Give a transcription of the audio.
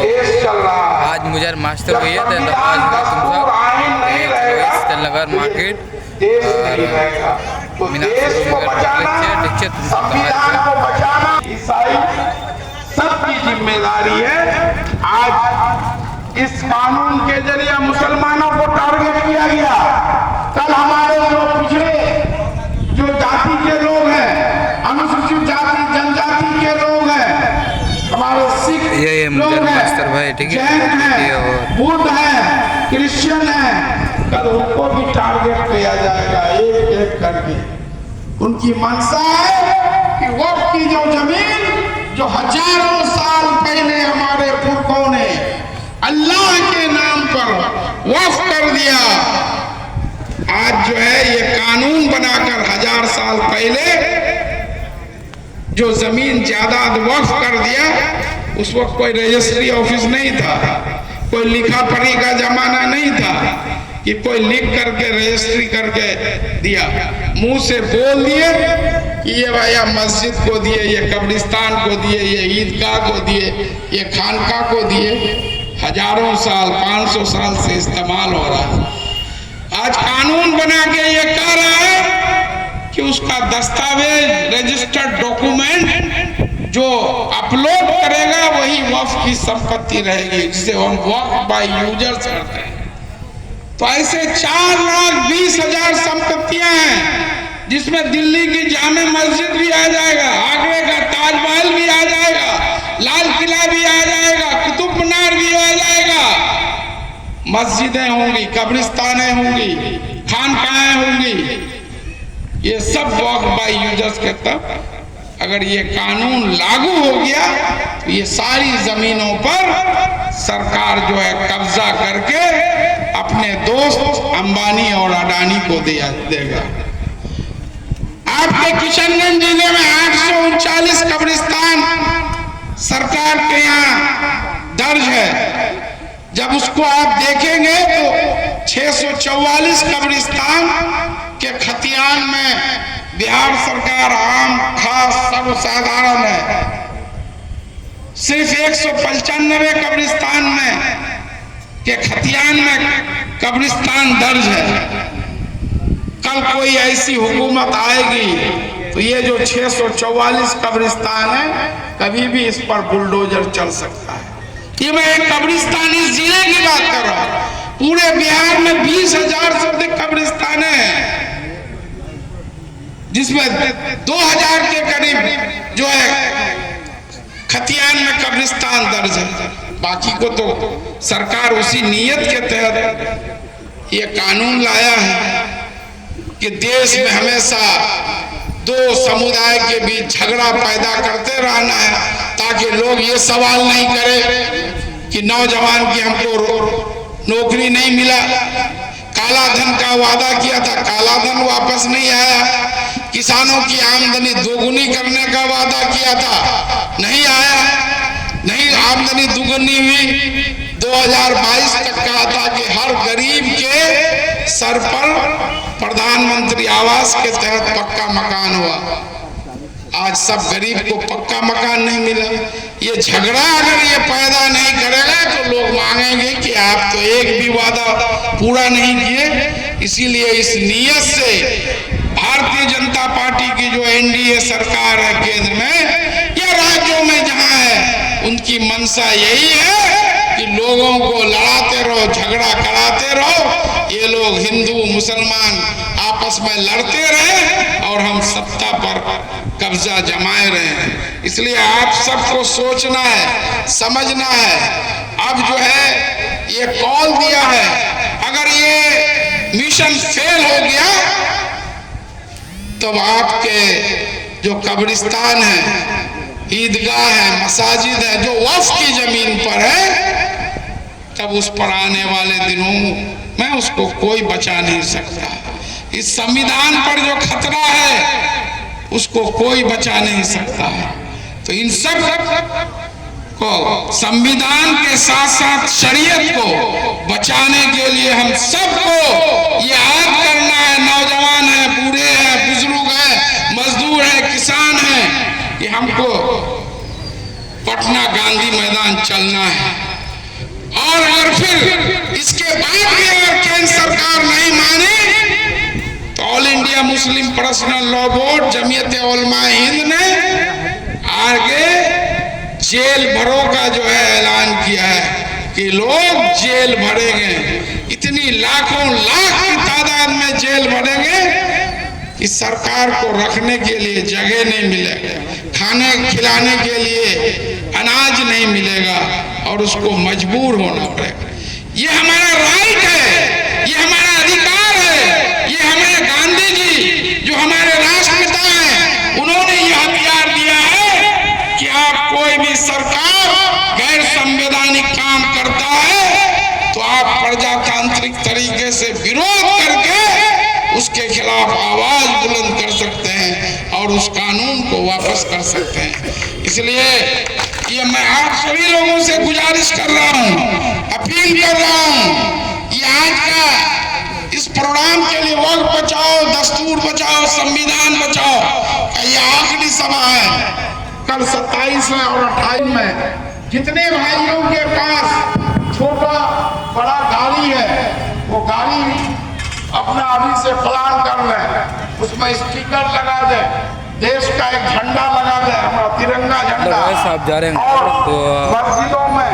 देश चल रहा है। आज मुझे मास्टर भैया थे तो आज तुम सब नगर मार्केट देश नहीं रहेगा। तो देश को बचाना, संविधान को बचाना ईसाई सबकी जिम्मेदारी है। आज इस कानून के जरिए मुसलमानों को टारगेट किया गया। कल हमारे जो पिछड़े जो जाति के लोग हैं, अनुसूचित जाति जनजाति के लोग हैं, हमारे सिख लोग हैं, जैन हैं, बुद्ध हैं, क्रिश्चियन हैं, कल उनको भी टारगेट किया जाएगा एक एक करके। उनकी मंशा है कि वक्त की जो जमीन जो हजारों साल पहले हमारे पुरखों ने अल्लाह के नाम पर वक्फ कर दिया, आज जो है ये कानून बनाकर 1000 साल पहले जो जमीन जायदाद वक्फ कर दिया, उस वक्त कोई रजिस्ट्री ऑफिस नहीं था, कोई लिखा पढ़ी का जमाना नहीं था कि कोई लिख करके रजिस्ट्री करके दिया। मुंह से बोल दिए कि ये भैया मस्जिद को दिए, ये कब्रिस्तान को दिए, ये ईदगाह को दिए, ये खानका को दिए। हजारों साल 500 साल से इस्तेमाल हो रहा है। आज कानून बना के ये कह रहा है कि उसका दस्तावेज रजिस्टर्ड डॉक्यूमेंट जो अपलोड करेगा वही वक्फ की संपत्ति रहेगी, जिसे हम वक्फ बाय यूजर्स करते हैं। तो ऐसे 4,20,000 संपत्तियां हैं, जिसमें दिल्ली की जामे मस्जिद भी आ जाएगा, आगरे का ताजमहल भी आ जाएगा, लाल किला भी आ जाएगा, कुतुब मीनार भी आ जाएगा, मस्जिदें होंगी, कब्रिस्तानें होंगी, खानकाएं होंगी। ये सब वक्फ बाय यूजर्स के तहत अगर ये कानून लागू हो गया तो ये सारी जमीनों पर सरकार जो है कब्जा करके अपने दोस्त अंबानी और अडानी को देगा। आपके किशनगंज जिले में 839 कब्रिस्तान सरकार के यहाँ दर्ज है। जब उसको आप देखेंगे तो 644 कब्रिस्तान के खतियान में बिहार सरकार आम खास सर्वसाधारण है। सिर्फ 195 कब्रिस्तान में के खतियान में कब्रिस्तान दर्ज है। कल कोई ऐसी हुकूमत आएगी तो ये जो 644 कब्रिस्तान है, कभी भी इस पर बुलडोजर चल सकता है। ये मैं एक कब्रिस्तान इस जिले की बात कर रहा हूँ। पूरे बिहार में 20,000 से अधिक कब्रिस्तान हैं, जिसमें 2000 के करीब जो है खतियान में कब्रिस्तान दर्ज है। बाकी को तो सरकार उसी नीयत के तहत ये कानून लाया है कि देश में हमेशा दो समुदाय के बीच झगड़ा पैदा करते रहना है, ताकि लोग ये सवाल नहीं करें कि नौजवान की हमको नौकरी नहीं मिला, काला धन का वादा किया था, काला धन वापस नहीं आया, किसानों की आमदनी दोगुनी करने का वादा किया था, नहीं आया, नहीं आमदनी दुगुनी हुई। 2022 तक कहा था कि हर गरीब के सर पर प्रधानमंत्री आवास के तहत पक्का मकान हुआ। आज सब गरीब को पक्का मकान नहीं मिला। ये झगड़ा अगर ये पैदा नहीं करेगा तो लोग मांगेंगे कि आप तो एक भी वादा पूरा नहीं किए। इसीलिए इस नीयत से भारतीय जनता पार्टी की जो एनडीए सरकार है केंद्र में या राज्यों में जहां है, उनकी मंशा यही है कि लोगों को लड़ाते रहो, झगड़ा कराते रहो, ये लोग हिंदू मुसलमान आपस में लड़ते रहे और हम सत्ता पर कब्जा जमाए रहे हैं। इसलिए आप सबको सोचना है, समझना है। अब जो है ये कॉल दिया है, अगर ये मिशन फेल हो गया तो आपके जो कब्रिस्तान है, ईदगाह है, मसाजिद है, जो वक्फ की जमीन पर है, तब उस पर आने वाले दिनों में उसको कोई बचा नहीं सकता। इस संविधान पर जो खतरा है उसको कोई बचा नहीं सकता है। तो इन सब को संविधान के साथ साथ शरीयत को बचाने के लिए हम सबको ये याद करना है, नौजवान है, बूढ़े हैं, बुजुर्ग हैं, मजदूर हैं, किसान हैं, कि हमको पटना गांधी मैदान चलना है। और अगर फिर इसके बाद भी अगर केंद्र सरकार नहीं माने तो all India Muslim personal law board Jamiat Ulama Hind ने आगे जेल भरों का जो है ऐलान किया है कि लोग जेल भरेंगे, इतनी लाखों लाख की तादाद में जेल भरेंगे कि सरकार को रखने के लिए जगह नहीं मिलेगा, खाने खिलाने के लिए अनाज नहीं मिलेगा और उसको मजबूर होना पड़ेगा। ये हमारा राइट है, ये हमारा अधिकार है, ये हमें गांधी जी जो हमारे राष्ट्रपिता हैं उन्होंने ये हथियार दिया है कि आप कोई भी सरकार गैर संवैधानिक काम करता है तो आप प्रजातांत्रिक तरीके से विरोध करके उसके खिलाफ आवाज बुलंद कर सकते हैं और उस कानून को वापस कर सकते हैं। इसलिए ये मैं आप सभी लोगों से गुजारिश कर रहा हूँ, अपील कर रहा हूँ, ये आज का इस प्रोग्राम के लिए वक्त बचाओ, दस्तूर बचाओ, संविधान बचाओ का ये आखिरी सभा है। कल 27 और 28 में जितने भाइयों के पास छोटा बड़ा गाड़ी है वो गाड़ी अपना अभी से प्लान कर लें, उसमें स्टिकर लगा दे, देश का एक झंडा लगा दे, हमारा तिरंगा झंडा, आप जा रहे हैं और तो मस्जिदों में